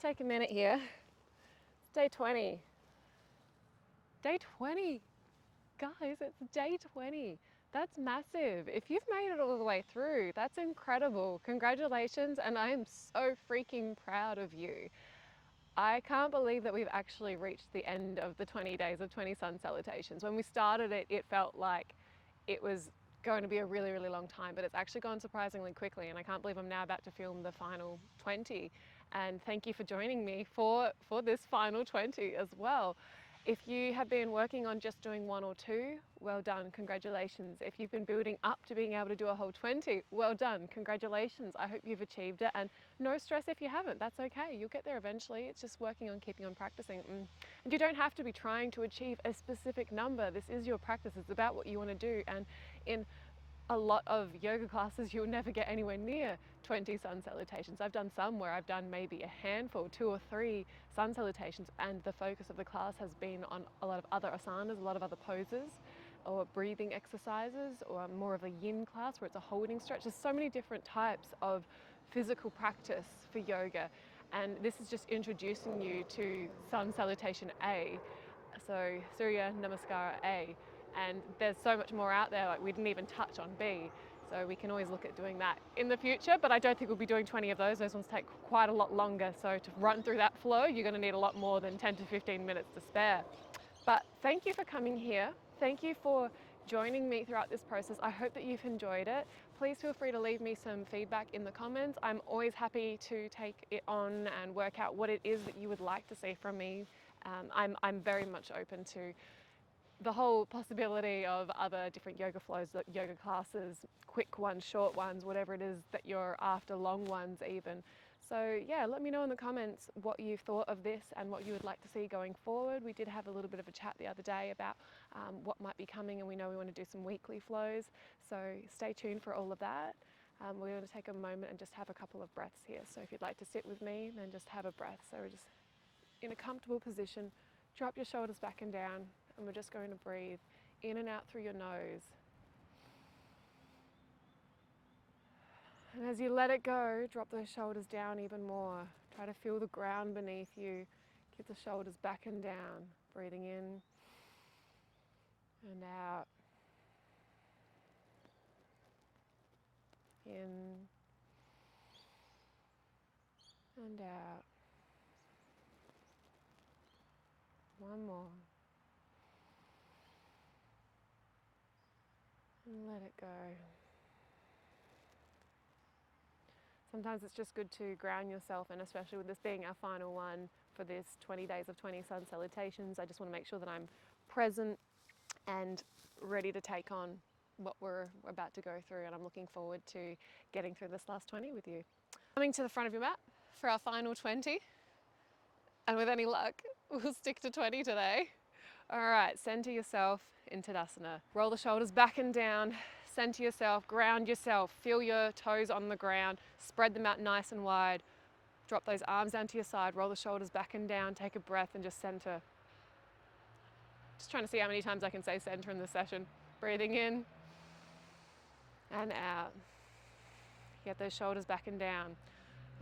take a minute here. It's day 20. Day 20. Guys, it's day 20. That's massive. If you've made it all the way through, that's incredible. Congratulations, and I am so freaking proud of you. I can't believe that we've actually reached the end of the 20 days of 20 Sun Salutations. When we started it, it felt like it was going to be a really, really long time, but it's actually gone surprisingly quickly, and I can't believe I'm now about to film the final 20. And thank you for joining me for this final 20 as well. If you have been working on just doing one or two, well done, congratulations. If you've been building up to being able to do a whole 20, well done, congratulations. I hope you've achieved it, and no stress if you haven't, that's okay. You'll get there eventually. It's just working on keeping on practicing. And you don't have to be trying to achieve a specific number. This is your practice, it's about what you want to do. And in a lot of yoga classes, you'll never get anywhere near 20 Sun Salutations. I've done some where I've done maybe a handful, 2 or 3 Sun Salutations, and the focus of the class has been on a lot of other asanas, a lot of other poses, or breathing exercises, or more of a yin class where it's a holding stretch. There's so many different types of physical practice for yoga, and this is just introducing you to Sun Salutation A, so Surya Namaskar A. And there's so much more out there, like we didn't even touch on B. So we can always look at doing that in the future, but I don't think we'll be doing 20 of those. Those ones take quite a lot longer. So to run through that flow, you're gonna need a lot more than 10 to 15 minutes to spare. But thank you for coming here. Thank you for joining me throughout this process. I hope that you've enjoyed it. Please feel free to leave me some feedback in the comments. I'm always happy to take it on and work out what it is that you would like to see from me. I'm very much open to the whole possibility of other different yoga flows, yoga classes, quick ones, short ones, whatever it is that you're after, long ones even. So yeah, let me know in the comments what you thought of this and what you would like to see going forward. We did have a little bit of a chat the other day about what might be coming, and we know we want to do some weekly flows. So stay tuned for all of that. We're going to take a moment and just have a couple of breaths here. So if you'd like to sit with me, then just have a breath. So we're just in a comfortable position, drop your shoulders back and down, and we're just going to breathe in and out through your nose. And as you let it go, drop those shoulders down even more. Try to feel the ground beneath you. Keep the shoulders back and down. Breathing in and out. In and out. One more. And let it go. Sometimes it's just good to ground yourself, and especially with this being our final one for this 20 days of 20 Sun Salutations, I just want to make sure that I'm present and ready to take on what we're about to go through, and I'm looking forward to getting through this last 20 with you. Coming to the front of your mat for our final 20, and with any luck, we'll stick to 20 today. All right, center yourself in Tadasana. Roll the shoulders back and down, center yourself, ground yourself, feel your toes on the ground, spread them out nice and wide. Drop those arms down to your side, roll the shoulders back and down, take a breath and just center. Just trying to see how many times I can say center in this session. Breathing in and out. Get those shoulders back and down.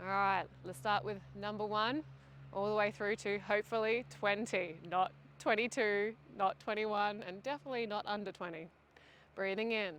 All right, let's start with number 1, all the way through to hopefully 20, not 22, not 21, and definitely not under 20. Breathing in.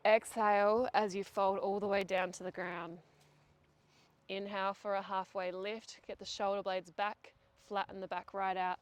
Exhale as you fold all the way down to the ground. Inhale for a halfway lift. Get the shoulder blades back, flatten the back right out.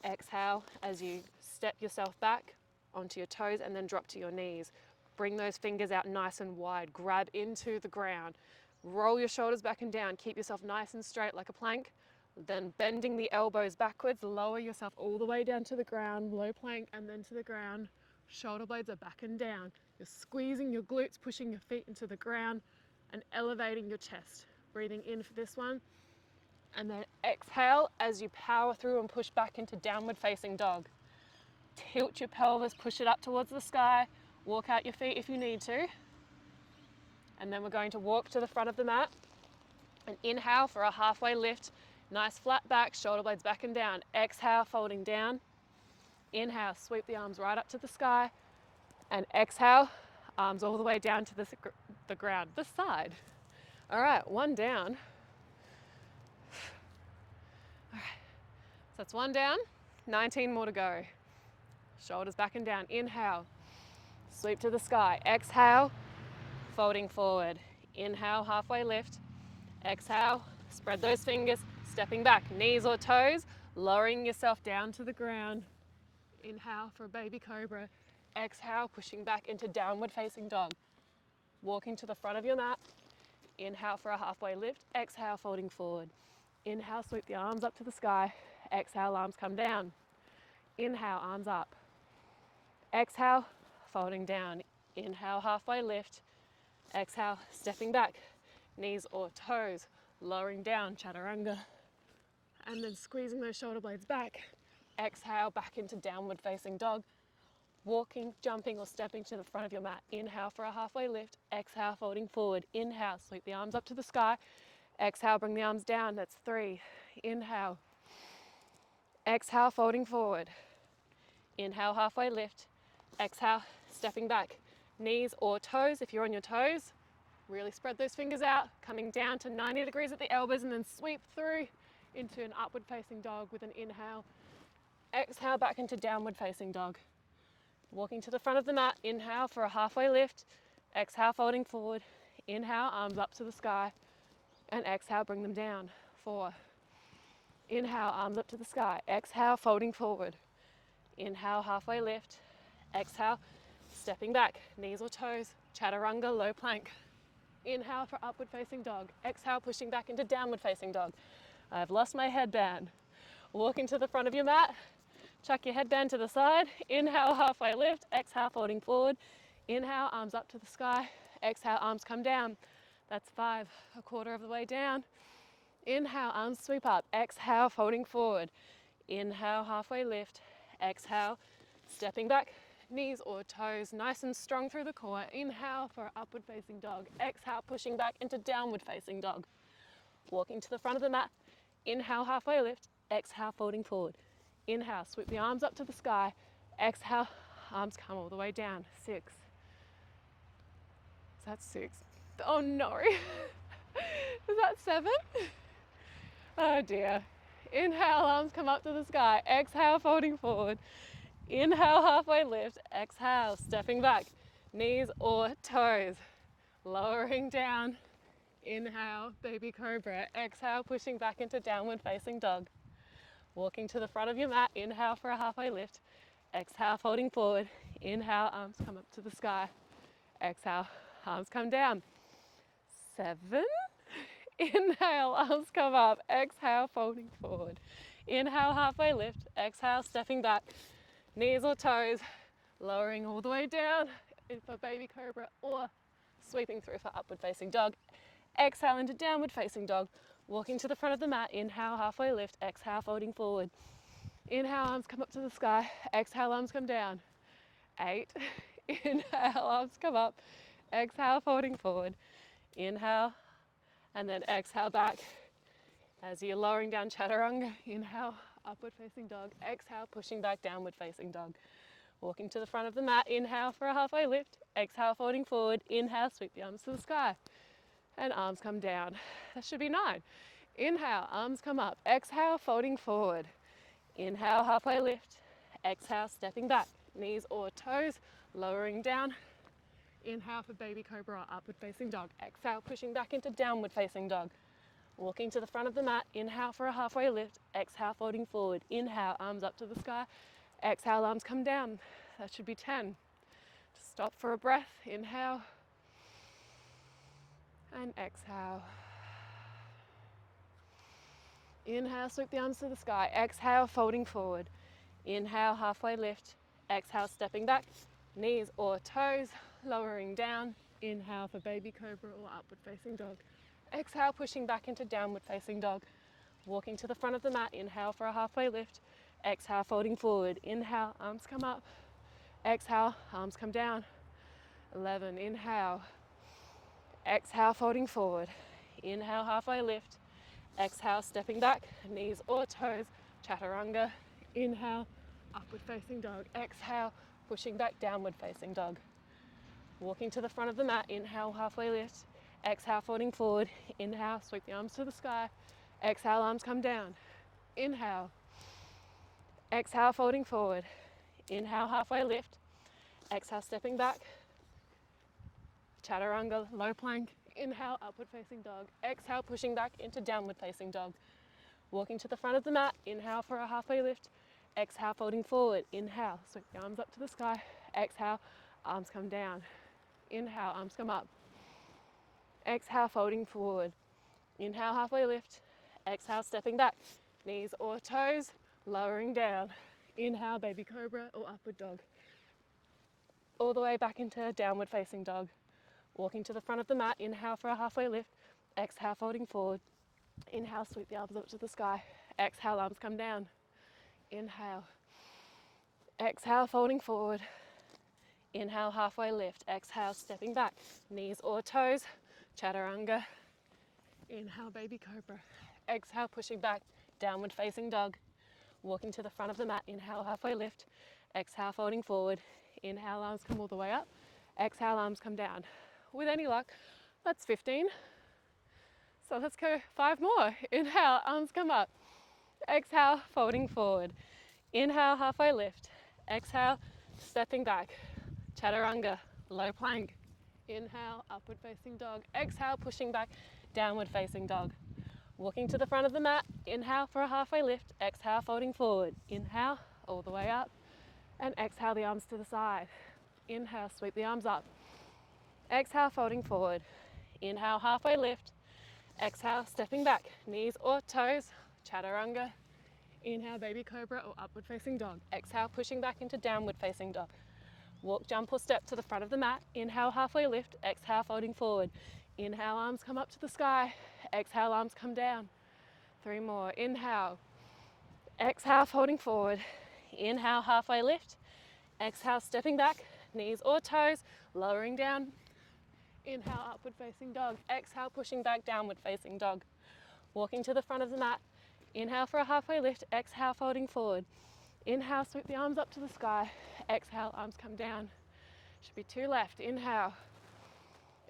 Exhale as you step yourself back onto your toes and then drop to your knees. Bring those fingers out nice and wide. Grab into the ground. Roll your shoulders back and down. Keep yourself nice and straight like a plank. Then bending the elbows backwards, lower yourself all the way down to the ground, low plank and then to the ground. Shoulder blades are back and down. You're squeezing your glutes, pushing your feet into the ground and elevating your chest. Breathing in for this one. And then exhale as you power through and push back into downward facing dog. Tilt your pelvis, push it up towards the sky. Walk out your feet if you need to. And then we're going to walk to the front of the mat and inhale for a halfway lift. Nice flat back, shoulder blades back and down. Exhale, folding down. Inhale, sweep the arms right up to the sky. And exhale, arms all the way down to the ground, the side. All right, one down. All right, so that's one down, 19 more to go. Shoulders back and down. Inhale, sweep to the sky. Exhale, folding forward. Inhale, halfway lift. Exhale, spread those fingers, stepping back, knees or toes, lowering yourself down to the ground. Inhale for a baby cobra. Exhale, pushing back into downward facing dog. Walking to the front of your mat. Inhale for a halfway lift. Exhale, folding forward. Inhale, sweep the arms up to the sky. Exhale, arms come down. Inhale, arms up. Exhale, folding down. Inhale, halfway lift. Exhale, stepping back, knees or toes, lowering down, chaturanga. And then squeezing those shoulder blades back. Exhale, back into downward facing dog. Walking, jumping or stepping to the front of your mat. Inhale for a halfway lift. Exhale, folding forward. Inhale, sweep the arms up to the sky. Exhale, bring the arms down. That's 3. Inhale. Exhale, folding forward. Inhale, halfway lift. Exhale, stepping back. Knees or toes, if you're on your toes, really spread those fingers out, coming down to 90 degrees at the elbows and then sweep through into an upward facing dog with an inhale. Exhale, back into downward facing dog. Walking to the front of the mat, inhale for a halfway lift. Exhale, folding forward. Inhale, arms up to the sky. And exhale, bring them down. 4. Inhale, arms up to the sky. Exhale, folding forward. Inhale, halfway lift. Exhale, stepping back, knees or toes, chaturanga, low plank. Inhale for upward facing dog. Exhale, pushing back into downward facing dog. I've lost my headband. Walking to the front of your mat. Chuck your headband to the side. Inhale, halfway lift. Exhale, folding forward. Inhale, arms up to the sky. Exhale, arms come down. That's 5, a quarter of the way down. Inhale, arms sweep up. Exhale, folding forward. Inhale, halfway lift. Exhale, stepping back, knees or toes nice and strong through the core. Inhale for upward facing dog. Exhale, pushing back into downward facing dog. Walking to the front of the mat. Inhale, halfway lift. Exhale, folding forward. Inhale, sweep the arms up to the sky. Exhale, arms come all the way down. 6. Is that 6? Oh no. Is that 7? Oh dear. Inhale, arms come up to the sky. Exhale, folding forward. Inhale, halfway lift. Exhale, stepping back. Knees or toes. Lowering down. Inhale, baby cobra. Exhale, pushing back into downward facing dog. Walking to the front of your mat. Inhale for a halfway lift. Exhale, folding forward. Inhale, arms come up to the sky. Exhale, arms come down. 7. Inhale, arms come up. Exhale, folding forward. Inhale, halfway lift. Exhale, stepping back. Knees or toes, lowering all the way down for baby cobra or sweeping through for upward facing dog. Exhale into downward facing dog. Walking to the front of the mat. Inhale, halfway lift. Exhale, folding forward. Inhale, arms come up to the sky. Exhale, arms come down. 8. Inhale, arms come up. Exhale, folding forward. Inhale, and then exhale back. As you're lowering down chaturanga, inhale, upward facing dog. Exhale, pushing back, downward facing dog. Walking to the front of the mat. Inhale for a halfway lift. Exhale, folding forward. Inhale, sweep the arms to the sky. And arms come down. That should be 9. Inhale, arms come up. Exhale, folding forward. Inhale, halfway lift. Exhale, stepping back. Knees or toes, lowering down. Inhale for baby cobra or upward facing dog. Exhale, pushing back into downward facing dog. Walking to the front of the mat. Inhale for a halfway lift. Exhale, folding forward. Inhale, arms up to the sky. Exhale, arms come down. That should be 10. Just stop for a breath. Inhale. And exhale. Inhale, sweep the arms to the sky. Exhale, folding forward. Inhale, halfway lift. Exhale, stepping back. Knees or toes, lowering down. Inhale for baby cobra or upward facing dog. Exhale, pushing back into downward facing dog. Walking to the front of the mat. Inhale for a halfway lift. Exhale, folding forward. Inhale, arms come up. Exhale, arms come down. 11, inhale. Exhale, folding forward. Inhale, halfway lift. Exhale, stepping back, knees or toes, chaturanga. Inhale, upward facing dog. Exhale, pushing back, downward facing dog. Walking to the front of the mat. Inhale, halfway lift. Exhale, folding forward. Inhale, sweep the arms to the sky. Exhale, arms come down. Inhale. Exhale, folding forward. Inhale, halfway lift. Exhale, stepping back. Chaturanga, low plank. Inhale, upward facing dog. Exhale, pushing back into downward facing dog. Walking to the front of the mat. Inhale for a halfway lift. Exhale, folding forward. Inhale, sweep the arms up to the sky. Exhale, arms come down. Inhale, arms come up. Exhale, folding forward. Inhale, halfway lift. Exhale, stepping back. Knees or toes, lowering down. Inhale, baby cobra or upward dog. All the way back into downward facing dog. Walking to the front of the mat. Inhale for a halfway lift. Exhale, folding forward. Inhale, sweep the arms up to the sky. Exhale, arms come down. Inhale. Exhale, folding forward. Inhale, halfway lift. Exhale, stepping back. Knees or toes, chaturanga. Inhale, baby cobra. Exhale, pushing back, downward facing dog. Walking to the front of the mat. Inhale, halfway lift. Exhale, folding forward. Inhale, arms come all the way up. Exhale, arms come down. With any luck, that's 15. So let's go 5 more. Inhale, arms come up. Exhale, folding forward. Inhale, halfway lift. Exhale, stepping back. Chaturanga, low plank. Inhale, upward facing dog. Exhale, pushing back, downward facing dog. Walking to the front of the mat. Inhale for a halfway lift. Exhale, folding forward. Inhale, all the way up. And exhale, the arms to the side. Inhale, sweep the arms up. Exhale, folding forward. Inhale, halfway lift. Exhale, stepping back. Knees or toes, chaturanga. Inhale, baby cobra or upward facing dog. Exhale, pushing back into downward facing dog. Walk, jump or step to the front of the mat. Inhale, halfway lift. Exhale, folding forward. Inhale, arms come up to the sky. Exhale, arms come down. 3 more. Inhale. Exhale, folding forward. Inhale, halfway lift. Exhale, stepping back. Knees or toes, lowering down. Inhale, upward facing dog. Exhale, pushing back, downward facing dog. Walking to the front of the mat. Inhale for a halfway lift. Exhale, folding forward. Inhale, sweep the arms up to the sky. Exhale, arms come down. Should be 2 left. Inhale.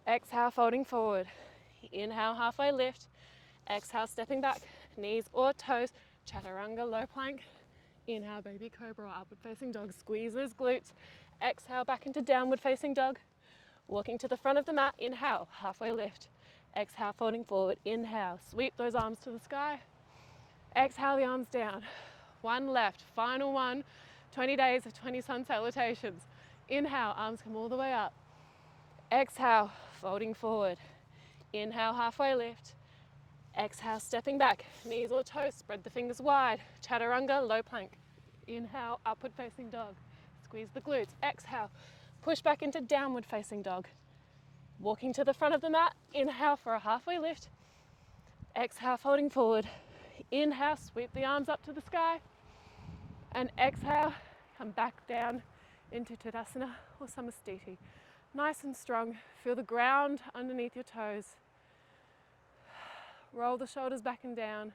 Exhale, folding forward. Inhale, halfway lift. Exhale, stepping back. Knees or toes, chaturanga, low plank. Inhale, baby cobra or upward facing dog. Squeeze those glutes. Exhale, back into downward facing dog. Walking to the front of the mat. Inhale, halfway lift. Exhale, folding forward. Inhale, sweep those arms to the sky. Exhale, the arms down. 1 left, final one. 20 days of 20 sun salutations. Inhale, arms come all the way up. Exhale, folding forward. Inhale, halfway lift. Exhale, stepping back. Knees or toes, spread the fingers wide. Chaturanga, low plank. Inhale, upward facing dog. Squeeze the glutes. Exhale, push back into downward facing dog. Walking to the front of the mat. Inhale for a halfway lift. Exhale, folding forward. Inhale, sweep the arms up to the sky. And exhale, come back down into Tadasana or Samastiti. Nice and strong. Feel the ground underneath your toes. Roll the shoulders back and down.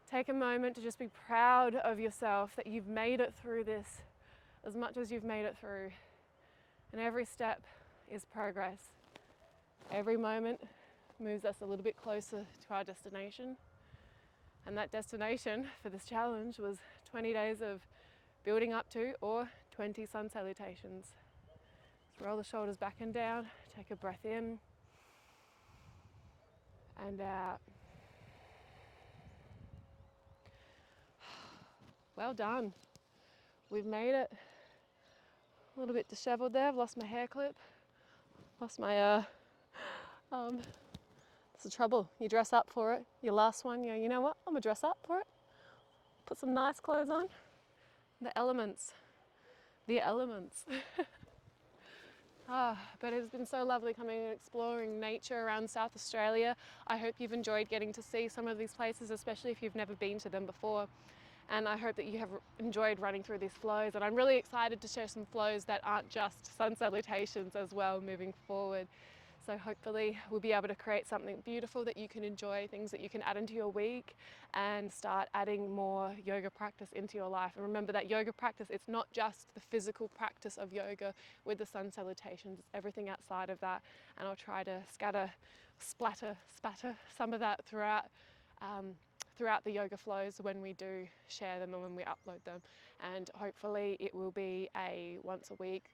Take a moment to just be proud of yourself that you've made it through this as much as you've made it through. And every step is progress. Every moment moves us a little bit closer to our destination. And that destination for this challenge was 20 days of building up to or 20 sun salutations. Just roll the shoulders back and down. Take a breath in and out. Well done. We've made it. A little bit disheveled there. I've lost my hair clip. Lost my, it's the trouble. You dress up for it. Your last one, you know what? I'm gonna dress up for it. Put some nice clothes on. The elements. The elements. But it's been so lovely coming and exploring nature around South Australia. I hope you've enjoyed getting to see some of these places, especially if you've never been to them before. And I hope that you have enjoyed running through these flows. And I'm really excited to share some flows that aren't just sun salutations as well moving forward. So hopefully we'll be able to create something beautiful that you can enjoy, things that you can add into your week, and start adding more yoga practice into your life. And remember that yoga practice, it's not just the physical practice of yoga with the Sun Salutations, it's everything outside of that. And I'll try to spatter some of that throughout the yoga flows when we do share them and when we upload them. And hopefully it will be a once a week.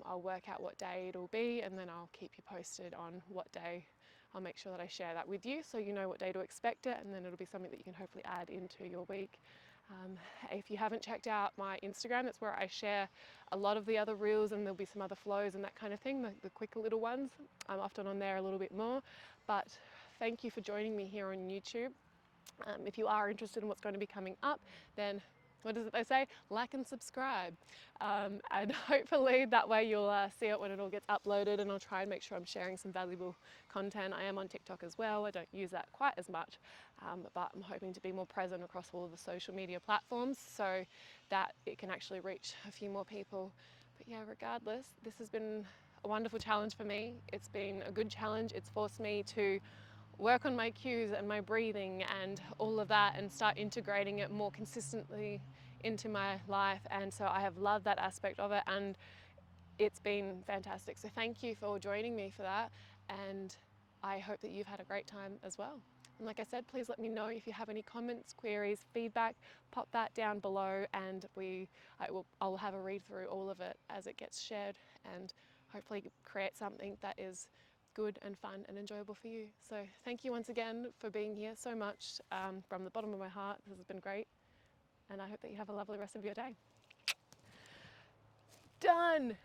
I'll work out what day it'll be, and then I'll keep you posted on what day. I'll make sure that I share that with you so you know what day to expect it, and then it'll be something that you can hopefully add into your week. If you haven't checked out my Instagram, that's where I share a lot of the other reels, and there'll be some other flows and that kind of thing, the quicker little ones. I'm often on there a little bit more, but thank you for joining me here on YouTube. If you are interested in what's going to be coming up, then what is it they say? Like and subscribe. And hopefully that way you'll see it when it all gets uploaded, and I'll try and make sure I'm sharing some valuable content. I am on TikTok as well. I don't use that quite as much, but I'm hoping to be more present across all of the social media platforms so that it can actually reach a few more people. But yeah, regardless, this has been a wonderful challenge for me. It's been a good challenge. It's forced me to work on my cues and my breathing and all of that, and start integrating it more consistently into my life. And so I have loved that aspect of it, and it's been fantastic. So thank you for joining me for that, and I hope that you've had a great time as well. And like I said, please let me know if you have any comments, queries, feedback. Pop that down below, and I'll have a read through all of it as it gets shared, and hopefully create something that is good and fun and enjoyable for you. So thank you once again for being here so much, from the bottom of my heart. This has been great, and I hope that you have a lovely rest of your day. Done!